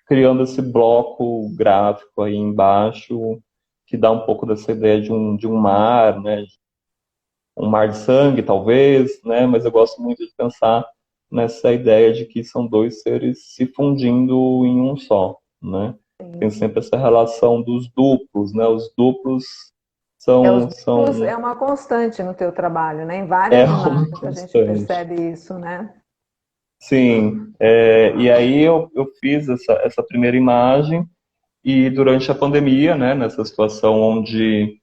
criando esse bloco gráfico aí embaixo, que dá um pouco dessa ideia de um mar, né? Um mar de sangue, talvez, né? Mas eu gosto muito de pensar nessa ideia de que são dois seres se fundindo em um só, né? Tem sempre essa relação dos duplos, né? Os duplos Os são, duplos são é uma constante no teu trabalho, né? Em é várias uma imagens a gente constante. percebe isso, né? Sim, e aí eu fiz essa primeira imagem e durante a pandemia, né, nessa situação onde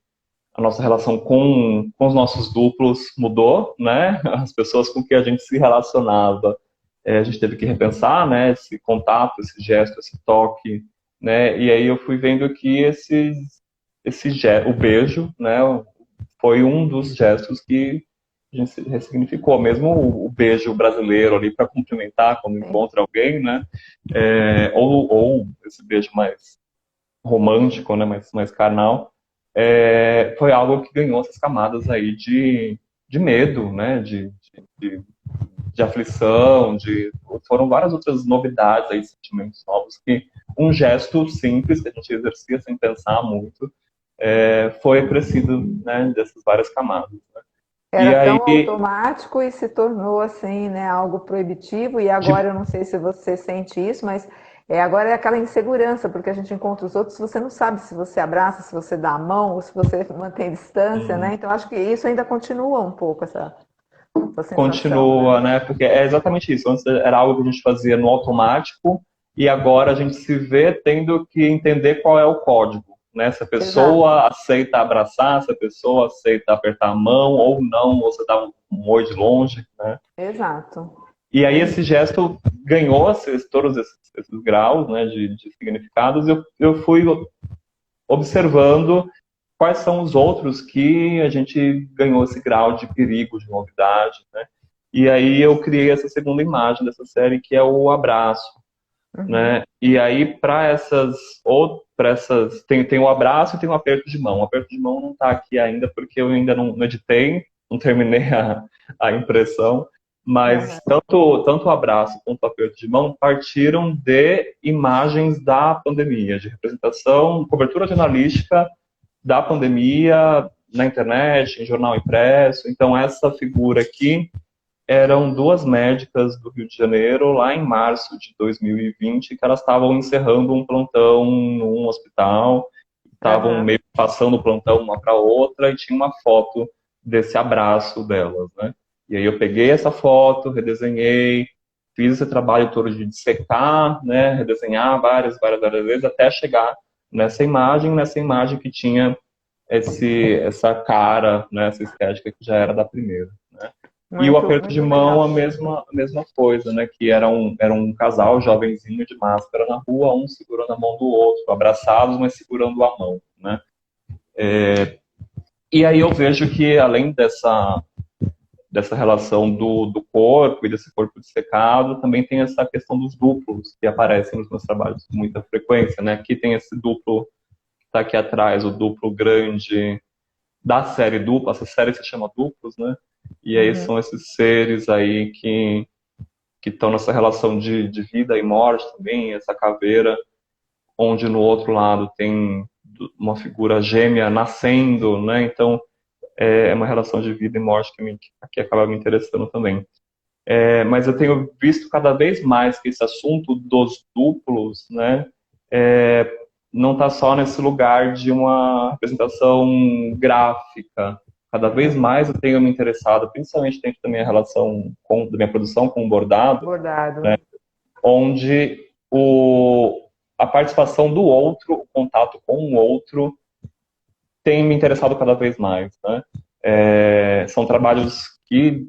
a nossa relação com os nossos duplos mudou, né, as pessoas com que a gente se relacionava, a gente teve que repensar, né, esse contato, esse gesto, esse toque, né, e aí eu fui vendo que o beijo, né, foi um dos gestos que a gente ressignificou, mesmo o beijo brasileiro ali para cumprimentar quando Sim. encontra alguém, né? Ou esse beijo mais romântico, né? Mais carnal, foi algo que ganhou essas camadas aí de medo, né? De, de aflição, foram várias outras novidades aí, sentimentos novos que um gesto simples que a gente exercia sem pensar muito foi acrescido, né? Dessas várias camadas. Né? E Era aí tão automático e se tornou assim, né, algo proibitivo. E agora de eu não sei se você sente isso, mas agora é aquela insegurança, porque a gente encontra os outros, você não sabe se você abraça, se você dá a mão, ou se você mantém distância, né? Então acho que isso ainda continua um pouco essa sensação, né? continua, né? Porque é exatamente isso. Antes era algo que a gente fazia no automático e agora a gente se vê tendo que entender qual é o código, né? Se a Exato, pessoa aceita abraçar, se a pessoa aceita apertar a mão ou não, ou você dá um oi de longe, né? exato. E aí É esse isso. gesto ganhou todos esses graus, né, de significados. Eu fui observando quais são os outros que a gente ganhou esse grau de perigo, de novidade, né? E aí eu criei essa segunda imagem dessa série, que é o abraço, Uhum. né? E aí para essas tem o abraço e tem o aperto de mão. O aperto de mão não está aqui ainda porque eu ainda não editei, não terminei a impressão, mas Aham. tanto o abraço quanto o aperto de mão partiram de imagens da pandemia, de representação, cobertura jornalística da pandemia na internet, em jornal impresso. Então, essa figura aqui eram duas médicas do Rio de Janeiro, lá em março de 2020, que elas estavam encerrando um plantão num hospital, estavam Aham. meio que passando o plantão uma para outra e tinha uma foto desse abraço delas, né? E aí eu peguei essa foto, redesenhei, fiz esse trabalho todo de dissecar, né, redesenhar várias vezes até chegar nessa imagem que tinha essa cara, né, essa estética que já era da primeira. Né? E o Muito, aperto de muito mão, legal. a mesma coisa, né? Que era um casal jovenzinho de máscara na rua, um segurando a mão do outro, abraçados, mas segurando a mão, né? E aí eu vejo que, além dessa relação do corpo e desse corpo dissecado, também tem essa questão dos duplos que aparecem nos meus trabalhos com muita frequência, né? Aqui tem esse duplo que está aqui atrás, o duplo grande da série dupla, essa série se chama Duplos, né? E aí Uhum. são esses seres aí que estão nessa relação de vida e morte também, essa caveira, onde no outro lado tem uma figura gêmea nascendo, né? Então é uma relação de vida e morte que acaba me interessando também. Mas eu tenho visto cada vez mais que esse assunto dos duplos, né, não está só nesse lugar de uma representação gráfica. cada vez mais eu tenho me interessado, principalmente dentro da minha relação da minha produção com o bordado, Bordado. né, onde a participação do outro, o contato com o outro, tem me interessado cada vez mais, né? São trabalhos que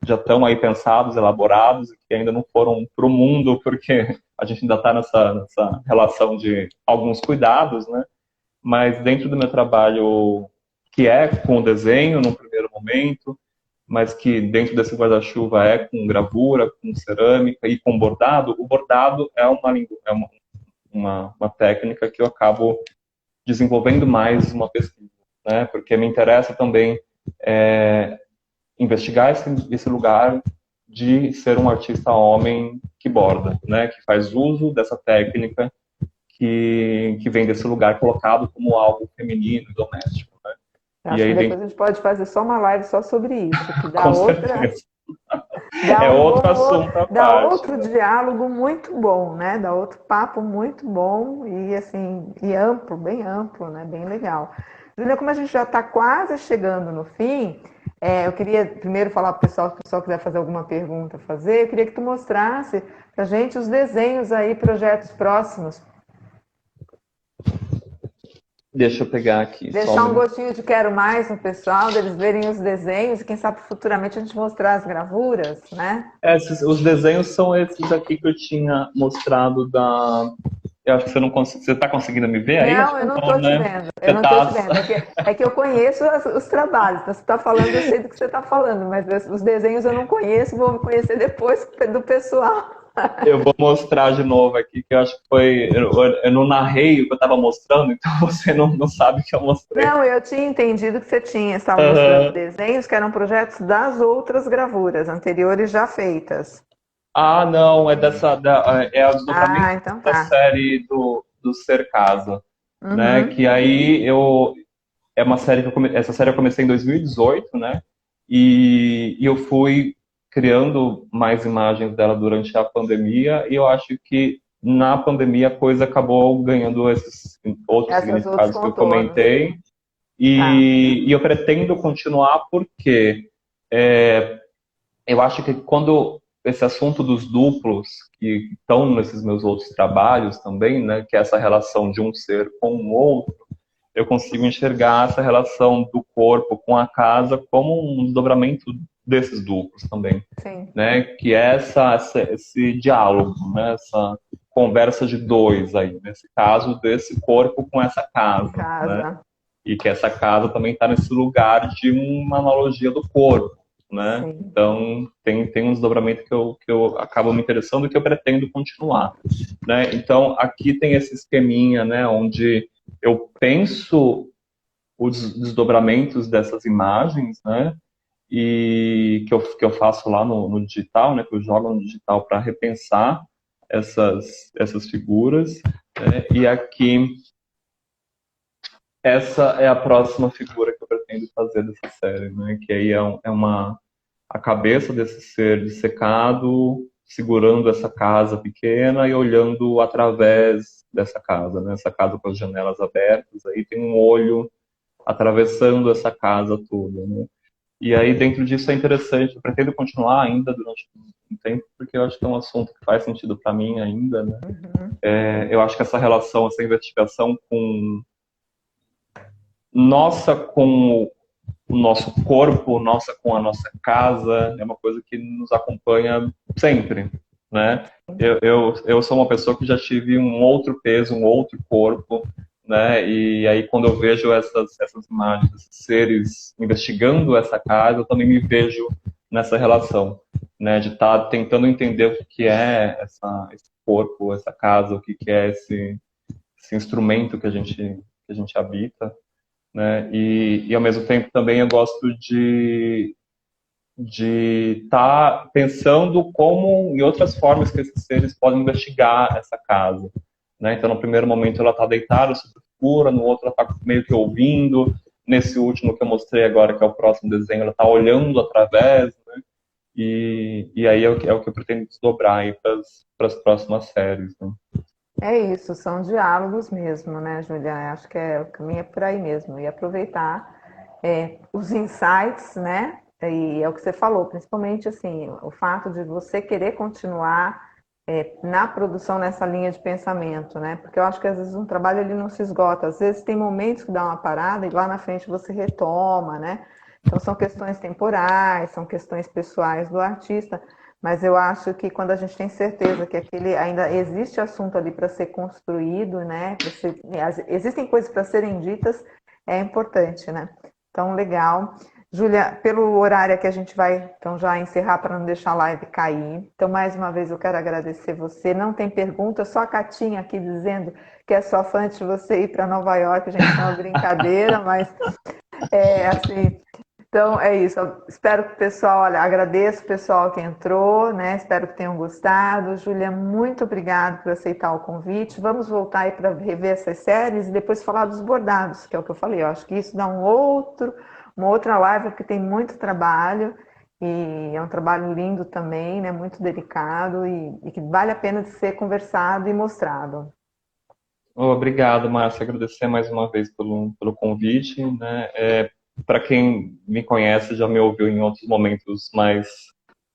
já estão aí pensados, elaborados, e que ainda não foram para o mundo, porque a gente ainda está nessa relação de alguns cuidados, né? Mas dentro do meu trabalho, que é com o desenho, no primeiro momento, mas que dentro desse guarda-chuva é com gravura, com cerâmica e com bordado, o bordado é uma técnica que eu acabo desenvolvendo mais uma pesquisa, né? Porque me interessa também investigar esse lugar de ser um artista homem que borda, né? Que faz uso dessa técnica que vem desse lugar colocado como algo feminino e doméstico, né? Eu E acho que aí depois a gente pode fazer só uma live só sobre isso, que dá com outra, certeza, dá é um outro bom, assunto à dá parte, outro né? diálogo muito bom, né? Dá outro papo muito bom e assim, e amplo, bem amplo, né? Bem legal. Júlia, como a gente já está quase chegando no fim, eu queria primeiro falar para o pessoal, se o pessoal quiser fazer alguma pergunta, fazer, eu queria que tu mostrasse para a gente os desenhos aí, projetos próximos. Deixa eu pegar aqui só um Deixar um minuto. gostinho de quero mais no pessoal, deles verem os desenhos e quem sabe futuramente a gente mostrar as gravuras, né? Os desenhos são esses aqui que eu tinha mostrado da. Eu acho que você não você está conseguindo me ver aí? Acho Não, que eu não não, estou te né? vendo, eu Você não estou tá. te vendo. É que eu conheço os trabalhos, então você está falando, eu sei do que você está falando, mas os desenhos eu não conheço, vou conhecer depois do pessoal. Eu vou mostrar de novo aqui, que eu acho que foi. Eu não narrei o que eu estava mostrando, então você não sabe o que eu mostrei. Não, eu tinha entendido que você estava mostrando Aham. desenhos que eram projetos das outras gravuras anteriores já feitas. Ah, não, é o Ah, desdobramento então da tá. série do Ser Casa, né? Uhum. Que aí é uma série essa série eu comecei em 2018, né? E eu fui criando mais imagens dela durante a pandemia e eu acho que na pandemia a coisa acabou ganhando esses outros Essas outros significados que eu contornos. comentei Tá. e eu pretendo continuar porque eu acho que quando esse assunto dos duplos que estão nesses meus outros trabalhos também, né, que é essa relação de um ser com o outro, eu consigo enxergar essa relação do corpo com a casa como um desdobramento desses duplos também, Sim. né? Que é esse diálogo, né? Essa conversa de dois aí, nesse caso desse corpo com essa casa, né? Casa. E que essa casa também está nesse lugar de uma analogia do corpo, né? Sim. Então tem um desdobramento que eu acabo me interessando e que eu pretendo continuar, né? Então aqui tem esse esqueminha, né? Onde eu penso os desdobramentos dessas imagens, né? E que eu faço lá no digital, né? Que eu jogo no digital para repensar essas figuras, né? E aqui essa é a próxima figura que eu pretendo fazer dessa série, né? Que aí a cabeça desse ser dissecado segurando essa casa pequena e olhando através dessa casa, né? Essa casa com as janelas abertas, aí tem um olho atravessando essa casa toda, né? E aí dentro disso é interessante, eu pretendo continuar ainda durante um tempo, porque eu acho que é um assunto que faz sentido para mim ainda, né? Uhum. Eu acho que essa relação, essa investigação nossa com o nosso corpo, nossa com a nossa casa, é uma coisa que nos acompanha sempre, né? Eu sou uma pessoa que já tive um outro peso, um outro corpo, né? E aí quando eu vejo essas imagens, esses seres investigando essa casa, eu também me vejo nessa relação, né? De estar tentando entender o que é esse corpo, essa casa, o que é esse instrumento que a gente habita, né? E ao mesmo tempo também eu gosto de estar pensando como em outras formas que esses seres podem investigar essa casa, né? Então no primeiro momento ela está deitada sobre escura, no outro ela está meio que ouvindo, nesse último que eu mostrei agora que é o próximo desenho ela está olhando através, né? E aí é o que eu pretendo desdobrar aí para as próximas séries, né? É isso, são diálogos mesmo, né, Julia? Acho que o caminho é por aí mesmo. E aproveitar os insights, né? E é o que você falou, principalmente assim, o fato de você querer continuar na produção nessa linha de pensamento, né? Porque eu acho que às vezes um trabalho ele não se esgota, às vezes tem momentos que dá uma parada e lá na frente você retoma, né? Então são questões temporais, são questões pessoais do artista, mas eu acho que quando a gente tem certeza que aquele ainda existe assunto ali para ser construído, né? Existem coisas para serem ditas, é importante, né? Então, legal. Júlia, pelo horário que a gente vai então já encerrar para não deixar a live cair. Então, mais uma vez, eu quero agradecer você. Não tem pergunta, só a Catinha aqui dizendo que é só fã de você ir para Nova York. Gente, é uma brincadeira, mas é assim. Então, é isso. Eu espero que o pessoal, olha, agradeço o pessoal que entrou, né? Espero que tenham gostado. Júlia, muito obrigada por aceitar o convite. Vamos voltar aí para rever essas séries e depois falar dos bordados, que é o que eu falei. Eu acho que isso dá uma outra live, porque tem muito trabalho e é um trabalho lindo também, né? Muito delicado e que vale a pena de ser conversado e mostrado. Obrigado, Márcia. Agradecer mais uma vez pelo convite, né? Para quem me conhece, já me ouviu em outros momentos, mas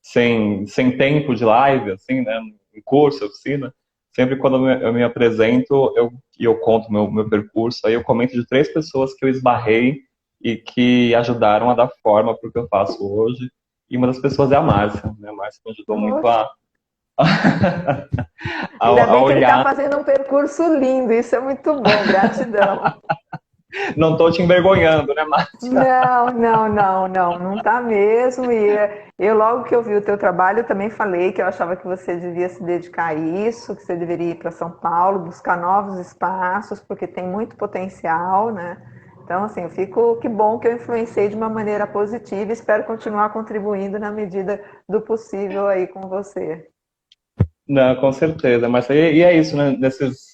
sem tempo de live, assim, né? Em curso, oficina. Sempre quando eu me apresento, eu conto meu percurso, aí eu comento de 3 pessoas que eu esbarrei e que ajudaram a dar forma para o que eu faço hoje. E uma das pessoas é a Márcia, né? A Márcia me ajudou muito Poxa, ainda a bem que ele está olhar. fazendo um percurso lindo, isso é muito bom, gratidão. Não estou te envergonhando, né, Márcia? Não, não, não, não, não tá mesmo. E eu, logo que eu vi o teu trabalho, eu também falei que eu achava que você devia se dedicar a isso, que você deveria ir para São Paulo, buscar novos espaços, porque tem muito potencial, né? Então, assim, eu fico, que bom que eu influenciei de uma maneira positiva e espero continuar contribuindo na medida do possível aí com você. Não, com certeza, mas e é isso, né?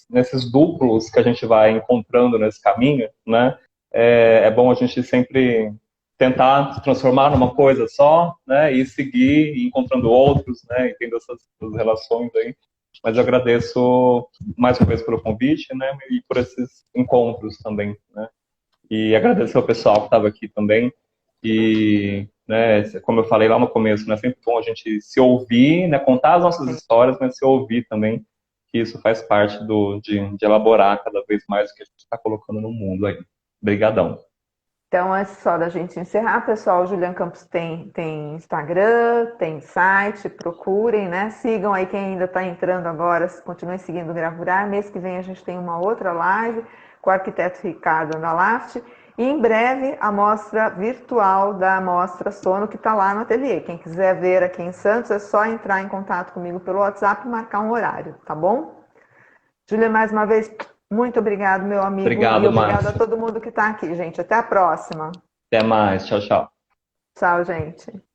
Nesses duplos que a gente vai encontrando nesse caminho, né? É bom a gente sempre tentar se transformar numa coisa só, né? E seguir e encontrando outros, né? E tendo essas relações aí. Mas eu agradeço mais uma vez pelo convite, né? E por esses encontros também, né? E agradecer ao pessoal que estava aqui também. E, né, como eu falei lá no começo, né, é sempre bom a gente se ouvir, né, contar as nossas histórias, mas se ouvir também, que isso faz parte de elaborar cada vez mais o que a gente está colocando no mundo aí. Obrigadão. Então, antes só da gente encerrar, pessoal, o Julian Campos tem Instagram, tem site, procurem, né? Sigam aí quem ainda está entrando agora, continuem seguindo o Gravurar. Mês que vem a gente tem uma outra live com o arquiteto Ricardo Andalaft. E em breve a mostra virtual da Mostra Sono, que está lá no ateliê. Quem quiser ver aqui em Santos, é só entrar em contato comigo pelo WhatsApp e marcar um horário, tá bom? Júlia, mais uma vez, muito obrigado, meu amigo, e Obrigado, obrigado a Márcia. todo mundo que está aqui, gente. Até a próxima. Até mais. Tchau, tchau. Tchau, gente.